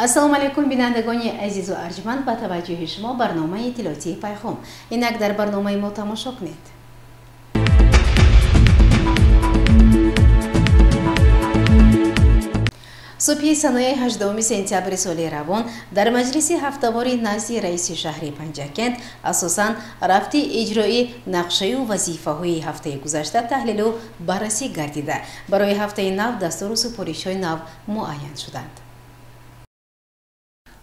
السلام علیکم بینندگان عزیز و ارجمند، با توجه شما برنامه اطلاعاتی پیغام. اینک در برنامه ما تماشا کنید. صبح سنه 18 سپتامبر سال روان در مجلس هفته‌وار نزد رئیس شهر پنجکند اساساً رفت اجرای نقشه و وظیفه‌های هفته گذشته تحلیل و بررسی گردیده. برای هفته نو دستور و سپارش‌های نو معین شدند.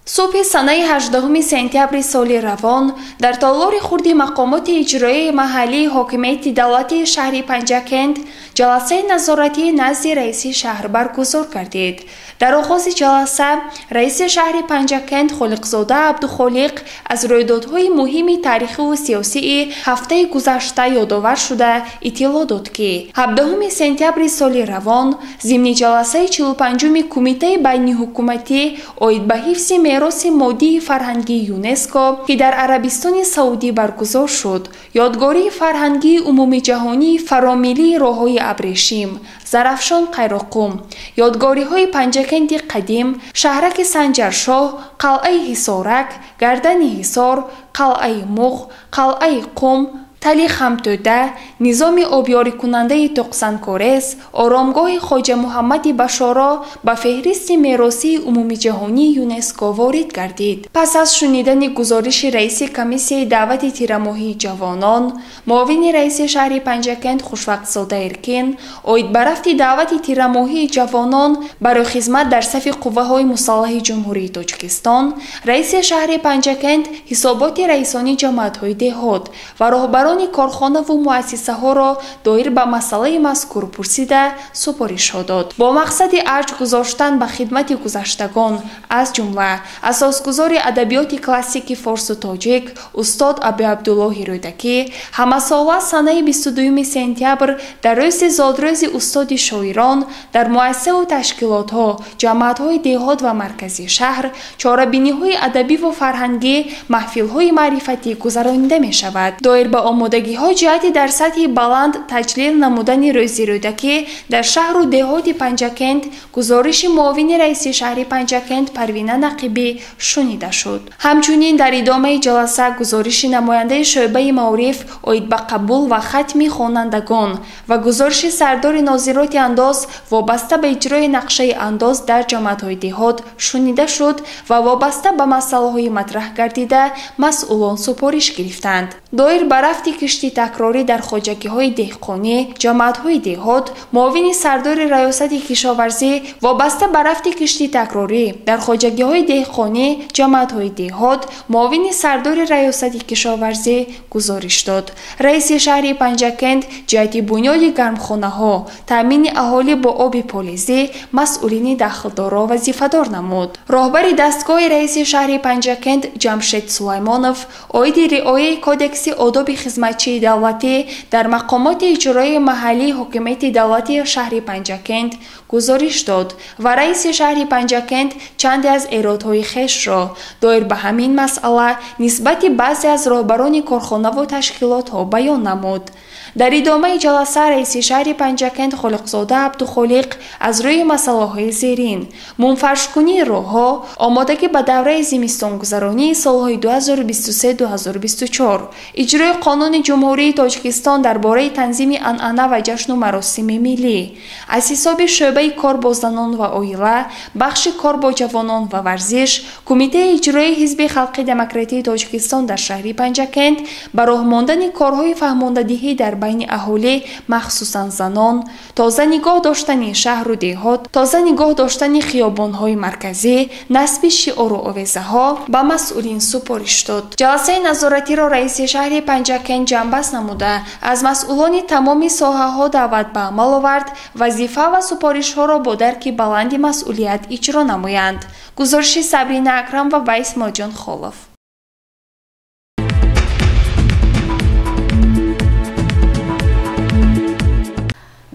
صبح سنه 18 سپتامبر سال روان در تالار خورد مقامات اجرایی محلی حاکمیت دولت شهر پنجکند جلسه نظارتی نزد رئیس شهر برگزار گردید. در آغاز جلسه رئیس شهر پنجکند خالقزاده عبدالخالق از رویدادهای مهم تاریخی و سیاسی هفته گذشته یادآور شده اطلاع داد که 17 سپتامبر سال روان ضمن جلسه 45 کمیته بین حکومتی عاید به حفظ میراث مادی فرهنگی یونسکو که در عربستان سعودی برگزار شد، یادگاری فرهنگی عمومی جهانی فراملی راههای ابریشم، زرافشان قیراقم، یادگاری های پنجکند قدیم، شهرک سنجرشاه، قلعه حصارک، گردن حصار، قلعه مغ، قلعه قم، تلی خمتوده، نظام آبیاری کننده توقسنکورس، آرامگاه خواجه محمد بشارا به فهرست میراثی عمومی جهانی یونسکو وارد گردید. پس از شنیدن گزارش رئیس کمیسیون دعوت تیرماهی جوانان، معاون رئیس شهر پنجکند خوشوقت‌زاده ارکین عاید به رفت دعوت تیرماهی جوانان برای خدمت در صف قوه‌های مسلح جمهوری تاجیکستان، رئیس شهر پنجکند حسابات رئیسانی جماعت‌های دهات و راهبران کارخانه و مؤسسه ها را دایر به مسئله مذکور پرسیده سپارش داد. با مقصد ارج گذاشتن به خدمت گذشتگان از جمله اساسگزار ادبیات کلاسیک فارس و تاجیک استاد ابی عبدالله رودکی همساله سنه 22 سپتامبر در روز زادروز استاد شاعران در مؤسسه و تشکیلات ها، جماعت های دهات و مرکزی شهر چاره‌بینی های ادبی و فرهنگی، محفل های معرفتی گذرانیده می شود. دایر به آمادگی های جهتی در سطح بلند تجلیل نمودن روز رودکی در شهر و دهات پنجکند گزارش معاون رئیس شهر پنجکند پروینه نقیبی شنیده شد. همچنین در ادامه جلسه گزارش نماینده شعبه معارف عاید به قبول و ختم خوانندگان و گزارش سردار ناظرات انداز وابسته به اجرای نقشه انداز در جماعت‌های دهات شنیده شد و وابسته به مسائل مطرح گردیده مسئولان سپارش گرفتند. دایر به رفت کشتی تکراری در خواجگی‌های دهقانی، جماعت‌های دهات، معاون سردار ریاست کشاورزی وابسته به رفت کشتی تکراری در خواجگی‌های دهقانی، جماعت‌های دهات، معاون سردار ریاست کشاورزی گزارش داد. رئیس شهر پنجکند جهت بنیاد گرمخانه‌ها، تامین اهالی با آب پالیزی مسئولین دخلدارا وظیفه‌دار نمود. راهبر دستگاه رئیس شهر پنجکند جمشید سلیمانوف عاید رعایت کدکس آداب خدمتچی دولتی در مقامات اجرایی محلی حاکمیت دولتی شهر پنجکند گزارش داد و رئیس شهر پنجکند چند از ایرادهای خویش را دایر به همین مسئله نسبت بعضی از راهبران کارخانه و تشکیلات ها بیان نمود. در ادامه جلسه رئیس شهر پنجکند خالقزاده عبدالخالق از روی مسائل زیرین منفرش‌کنی راه‌ها، آمادگی به دوره زمستان گذرانی سالهای 2023-2024، اجرای قانون جمهوری تاجیکستان درباره تنظیم عنعنه و جشن و مراسم ملی، از حساب شعبه کار با زنان و عائله، بخش کار با جوانان و ورزش، کمیته اجرایی حزب خلق دموکراتی تاجیکستان در شهر پنجکند به راه ماندن کارهای فهماندهی در بین اهالی مخصوصا زنان، تازه نگاه داشتن شهر و دهات، تازه نگاه داشتن خیابان‌های مرکزی، نصب شعار و آویزه ها به مسئولین سپارش داد. جلسه نظارتی را رئیس شهر پنجکند جنبش نموده از مسئولان تمام ساحه‌ها دعوت به عمل آورد وظیفه و سپارش ها را با درک بلند مسئولیت اجرا نمایند. گزارش صبرین اکرم و ویس ماجان خالف.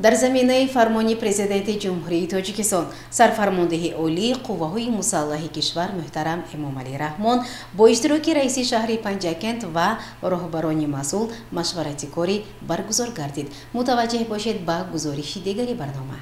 در زمینه فرمانی پرزیدنت جمهوری تاجیکستان سرفرمانده عالی قوه‌های مسلح کشور محترم امام علی رحمان با اشتراک رئیس شهر پنجکند و راهبران مسئول مشورتی کاری برگزار گردید. متوجه باشید به گزارش دیگری برنامه.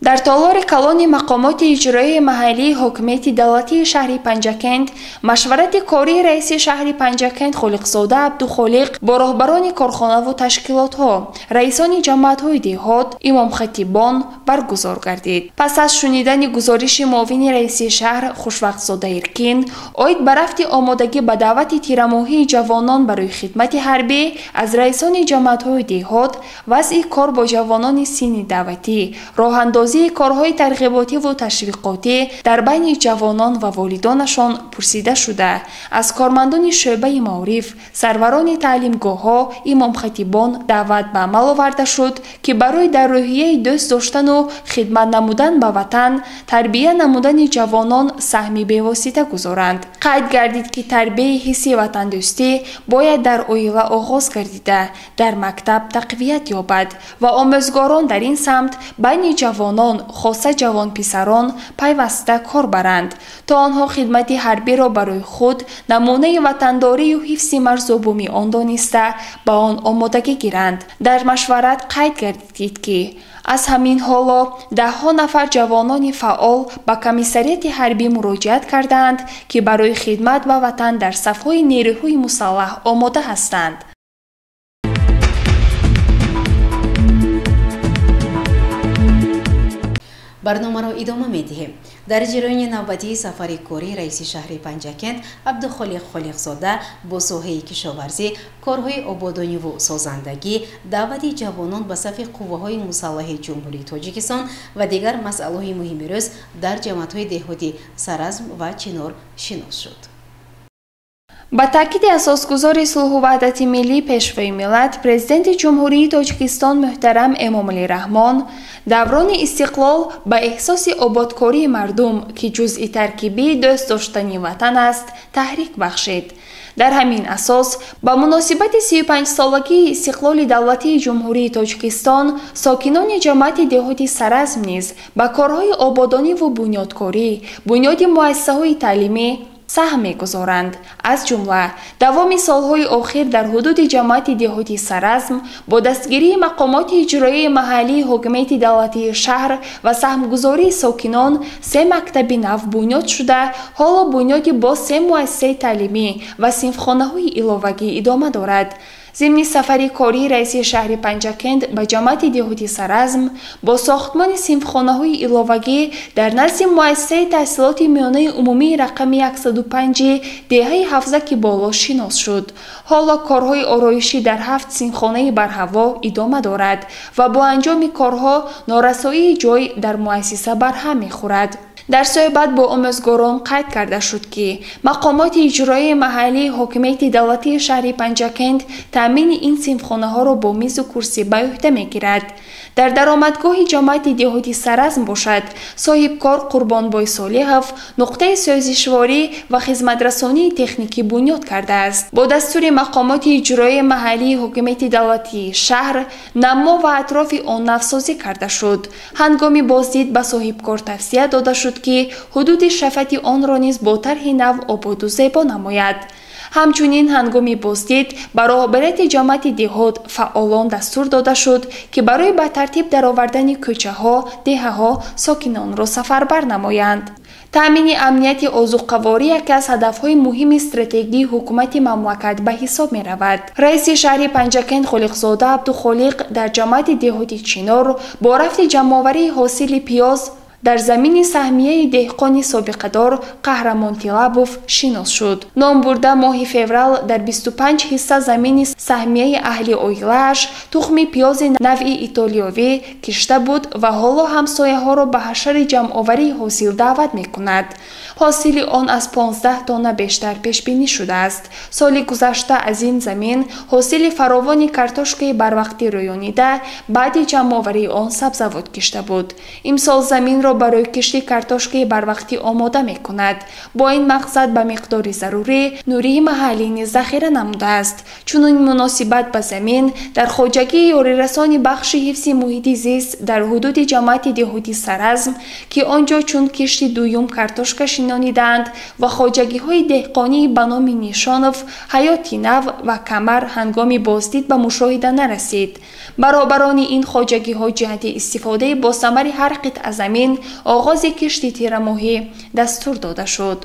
дар толори калони мақомоти иҷроии маҳаллии ҳокимияти давлатии шаҳри Панҷакент машварати кории раиси шаҳри Панҷакент Холиқзода Абдухолиқ бо роҳбарони корхонаву ташкилотҳо, раисони ҷамоатҳои деҳот, имомхатибон баргузор гардид. пас аз шунидани гузориши муовини раиси шаҳр Хушвақтзода Иркин оид ба рафти омодагӣ ба даъвати тирамоҳии ҷавонон барои хидмати ҳарбӣ аз раисони ҷамоатҳои деҳот, вазъи кор бо ҷавонони синни даъватӣ, роҳандозии корҳои тарғиботиву ташвиқотӣ дар байни ҷавонон ва волидонашон пурсида шуда, аз кормандони шӯъбаи маориф, сарварони таълимгоҳҳо, имомхатибон даъват ба амал оварда шуд, ки барои дар рӯҳияи дӯст доштану хидмат намудан ба ватан, тарбия намудани ҷавонон саҳми бевосита гузоранд. қайд гардид, ки тарбияи ҳисси ватандӯстӣ бояд дар оила оғоз гардида, дар мактаб тақвият ёбад ва омӯзгорон дар ин самт байни ҷавонон, хоса ҷавонписарон пайваста кор баранд, то онҳо хидмати ҳарбиро барои худ намунаи ватандорию ҳифзи марзубуми он дониста ба он омодагӣ гиранд. дар машварат қайд гардид, ки аз ҳамин ҳоло даҳҳо нафар ҷавонони фаъол ба комиссарияти ҳарбӣ муроҷиат карданд, ки барои хидмат ба ватан дар сафҳои нерӯҳои мусаллаҳ омода ҳастанд. барномаро идома медиҳем. дар ҷарояни навбатии сафари кории раиси шаҳри Панҷакент Абдухолиқ Холиқзода бо соҳаи кишоварзӣ, корҳои ободониву созандагӣ, даъвати ҷавонон ба сафи қувваҳои мусаллаҳи ҷумҳурии Тоҷикистон ва дигар масъалаҳои муҳими рӯз дар ҷамоатҳои деҳотӣ Саразм ва Чинор шинос шуд. ба таъкиди асосгузори сулҳу ваҳдати миллӣ пешвои миллат, президенти ҷумҳурии Тоҷикистон муҳтарам Эмомалӣ Раҳмон даврони истиқлол ба эҳсоси ободкории мардум, ки ҷузъи таркибии дӯст доштани ватан аст, таҳрик бахшид. дар ҳамин асос ба муносибати 35-солагии истиқлоли давлатии ҷумҳурии Тоҷикистон сокинони ҷамоати деҳоти Саразм низ ба корҳои ободониву бунёдкорӣ, бунёди муассисаҳои таълимӣ саҳм мегузоранд. аз ҷумла давоми солҳои охир дар ҳудуди ҷамоати деҳоти Саразм бо дастгирии мақомоти иҷроии маҳаллии ҳокимияти давлатии шаҳр ва саҳмгузории сокинон 3 мактаби нав бунёд шуда, ҳоло бунёди боз 3 муассисаи таълимӣ ва синфхонаҳои иловагӣ идома дорад. зимни сафари кории раиси шаҳри Панҷакент ба ҷамоати деҳоти Саразм бо сохтмони синфхонаҳои иловагӣ дар назди муассисаи таҳсилоти миёнаи умумии рақами 105 деҳаи Ҳавзаки боло шинос шуд. ҳоло корҳои ороишӣ дар 7 синфхонаи барҳаво идома дорад ва бо анҷоми корҳо норасоии ҷой дар муассиса барҳам мехӯрад. дар суҳбат бо омӯзгорон қайд карда шуд, ки мақомоти иҷроии маҳаллии ҳокимияти давлатии шаҳри Панҷакент таъмини ин синфхонаҳоро бо мизу курсӣ ба ӯҳда мегирад. дар даромадгоҳи ҷамоати деҳоти Саразм бошад, соҳибкор Қурбонбой Солиҳов нуқтаи сӯзишворӣ ва хизматрасонии техникӣ бунёд кардааст. бо дастури мақомоти иҷроии маҳаллии ҳокимияти давлатии шаҳр намо ва атрофи он навсозӣ карда шуд. ҳангоми боздид ба соҳибкор тавсия дода шуд, ки ҳудуди шафати онро низ бо тарҳи нав ободу зебо намояд. ҳамчунин ҳангоми боздид ба роҳбарияти ҷамоати деҳот фаъолон дастур дода шуд, ки барои ба тартиб даровардани кӯчаҳо, деҳаҳо сокинонро сафарбар намоянд. таъмини амнияти озуқаворӣ яке аз ҳадафҳои муҳими стратегии ҳукумати мамлакат ба ҳисоб меравад. раиси шаҳри Панҷакент Холиқзода Абдухолиқ дар ҷамоати деҳоти Чинор бо рафти ҷамъоварии ҳосили пиёз дар замини саҳмияи деҳқони собиқадор Қаҳрамон Тилабов шинос шуд. ном бурда моҳи феврал дар 25 ҳисса замини саҳмияи аҳли оилааш тухми пиёзи навъи итолиёвӣ кишта буд ва ҳоло ҳамсояҳоро ба ҳашари ҷамъоварии ҳосил даъват мекунад. ҳосили он аз 15 тонна бештар пешбинӣ шудааст. соли гузашта аз ин замин ҳосили фаровони картошкаи барвақти рӯёнида баъди ҷамъоварии он сабзавот кишта буд. имсол заминро زمینро барои кишти картошкаи барвақтӣ омода мекунад. Бо ин мақсад ба миқдори зарурӣ нурии маҳаллӣ низ захира намудааст. Чунин муносибат ба замин дар хоҷагии ёрирасони бахши ҳифзи муҳити зист дар ҳудуди ҷамъияти деҳотӣ Саразм, ки онҷо чун кишти дуюм картошка шинонидаанд ва хоҷагиҳои деҳқонии ба номи Нишонов, Ҳаёти Нав ва Камар ҳангоми боздид ба мушоҳида нарасид. баробарони ин хоҷагиҳо ҷиҳати истифодаи босамари ҳар қитъа замин оғози кишти тирамоҳӣ дастур дода шуд.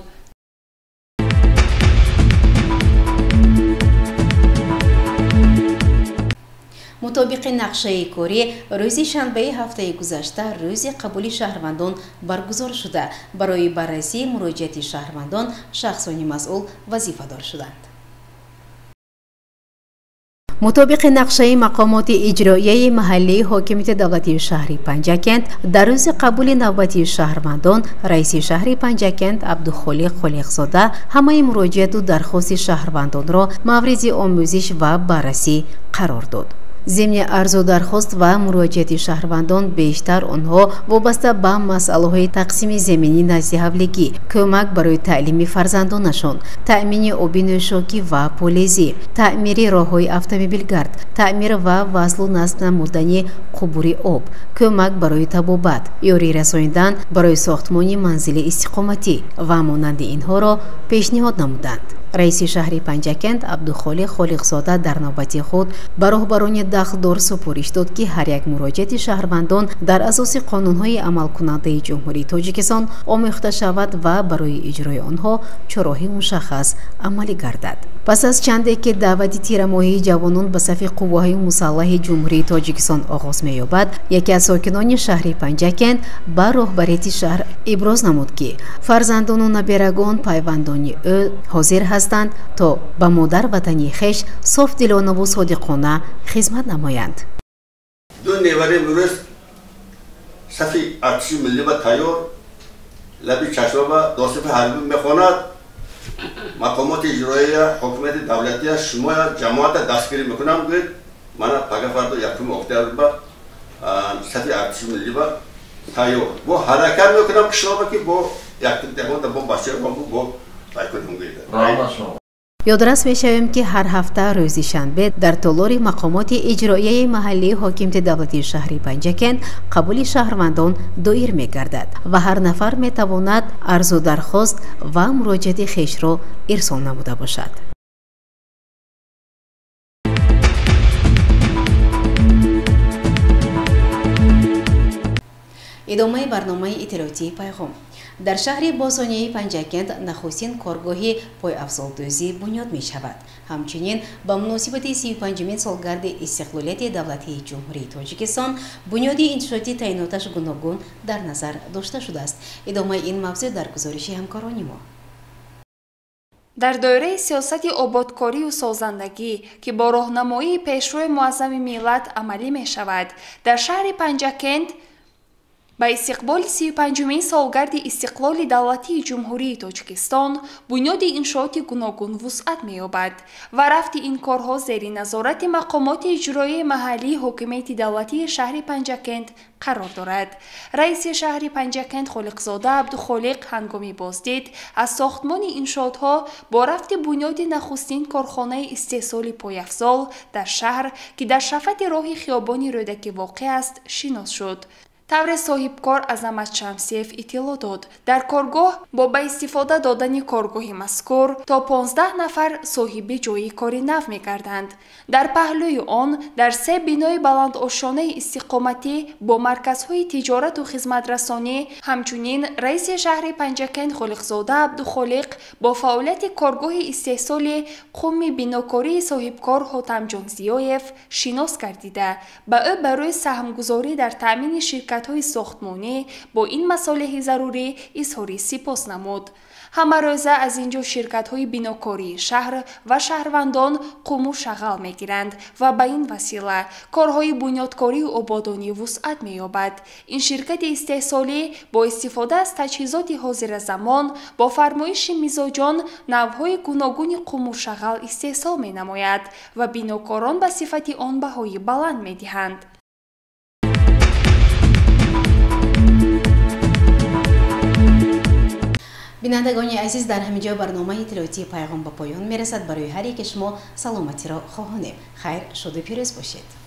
мутобиқи нақшаи корӣ рӯзи шанбаи ҳафтаи гузашта рӯзи қабули шаҳрвандон баргузор шуда барои баррасии муроҷиати шаҳрвандон шахсони масъул вазифадор шуданд. мутобиқи нақшаи мақомоти иҷроияи маҳаллии ҳокимияти давлатии шаҳри Панҷакент дар рӯзи қабули навбатии шаҳрвандон раиси шаҳри Панҷакент Абдухолиқ Холиқзода ҳамаи муроҷиату дархости шаҳрвандонро мавриди омӯзиш ва баррасӣ қарор дод. ضمن арзу дархост ва муроҷиати шаҳрвандон бештар онҳо вобаста ба масъалаҳои тақсими заминӣ назди ҳавлигӣ, кӯмак барои таълими фарзандонашон, таъмини оби нӯшокӣ ва полезӣ, таъмири роҳҳои автомобилгард, таъмир ва васлу насб намудани қубури об, кӯмак барои табобат, ёрӣ расонидан барои сохтмони манзили истиқоматӣ ва монанди инҳоро пешниҳод намуданд. раиси шаҳри Панҷакент Абдухолиқ Холиқзода дар навбати худ ба роҳбарони дахлдор супориш дод, ки ҳар як муроҷиати шаҳрвандон дар асоси қонунҳои амалкунандаи ҷумҳурии Тоҷикистон омӯхта шавад ва барои иҷрои онҳо чороҳи мушаххас амалӣ гардад. пас аз чанде ки даъвати тирамоҳии ҷавонон ба сафи қувваҳои мусаллаҳи ҷумҳурии Тоҷикистон оғоз меёбад, яке аз сокинони шаҳри Панҷакент ба роҳбарияти шаҳр иброз намуд, ки фарзандону набирагон пайвандони ӯ ҳозир ҳастанд то ба модар ватани хеш софдилонаву содиқона хизмат намоянд. ду невари мурӯз сафи артиши миллӣ ва тайёр лаби чашмаба досифи ҳарбӣ мехонад. мақомоти иҷроия ҳокимияти давлатия шумо ҷамоата дастгирӣ мекунам гӯед мана пага фардо 1 октябр ба сафи артиши миллӣ ба тайёр бо ҳаракат мекунам кишоба ки бо яктиқдамода бо бачаҳо бо байкунам гӯед. ёдрас мешавем, ки ҳар ҳафта рӯзи шанбе дар толори мақомоти иҷроияи маҳаллии ҳокимияти давлатии шаҳри Панҷакент қабули шаҳрвандон доир мегардад ва ҳар нафар метавонад арзу дархост ва муроҷиати хешро ирсол намуда бошад. идомаи барномаи иттилоотии пайғом. дар шаҳри босонияи Панҷакент нахустин коргоҳи пойафзолдӯзӣ бунёд мешавад. ҳамчунин ба муносибати 35-мин солгарди истиқлолияти давлатии ҷумҳурии Тоҷикистон бунёди иншооти таъиноташ гуногун дар назар дошта шудааст. идомаи ин мавзӯъ дар гузориши ҳамкорони мо. дар доираи сиёсати ободкорию созандагӣ ки бо роҳнамоии пешрои муаззами миллат амалӣ мешавад, дар шаҳри Панҷакент ба истиқболи 35-мин солгарди истиқлоли давлатии ҷумҳурии Тоҷикистон бунёди иншооти гуногун вусъат меёбад ва рафти ин корҳо зери назорати мақомоти иҷроияи маҳаллии ҳокимияти давлатии шаҳри Панҷакент қарор дорад. раиси шаҳри Панҷакент Холиқзода Абдухолиқ ҳангоми боздид аз сохтмони иншоотҳо бо рафти бунёди нахустин корхонаи истеҳсоли пойафзол дар шаҳр, ки дар шафати роҳи хиёбони Рӯдаки воқеъ аст, шинос шуд. тавре соҳибкор Азамат Шамсиев иттилоъ дод. дар коргоҳ бо ба истифода додани коргоҳи мазкур то 15 нафар соҳиби ҷойи кори нав мегарданд. дар паҳлӯи он дар 3 бинои баландошонаи истиқоматӣ бо марказҳои тиҷорату хизматрасонӣ, ҳамчунин раиси шаҳри Панҷакент Холиқзода Абдухолиқ бо фаъолияти коргоҳи истеҳсоли қумми бинокории соҳибкор Ҳотамҷон Зиёев шинос гардида, ба ӯ барои саҳмгузорӣ дар таъмини ширкатҳои сохтмонӣ бо ин масолиҳи зарурӣ изҳори сипос намуд. ҳамарӯза аз ин ҷо ширкатҳои бинокории шаҳр ва шаҳрвандон қуму шағал мегиранд ва ба ин васила корҳои бунёдкорию ободонӣ вусъат меёбад. ин ширкати истеҳсолӣ бо истифода аз таҷҳизоти ҳозиразамон бо фармоиши мизоҷон навъҳои гуногуни қуму шағал истеҳсол менамояд ва бинокорон ба сифати он баҳои баланд медиҳанд. بینندگان عزیز در همینجا برنامه اطلاعاتی پیغام به پایان میرسد. برای هر یک شما سلامتی را خواهانیم. خیر شد و پیروز باشید.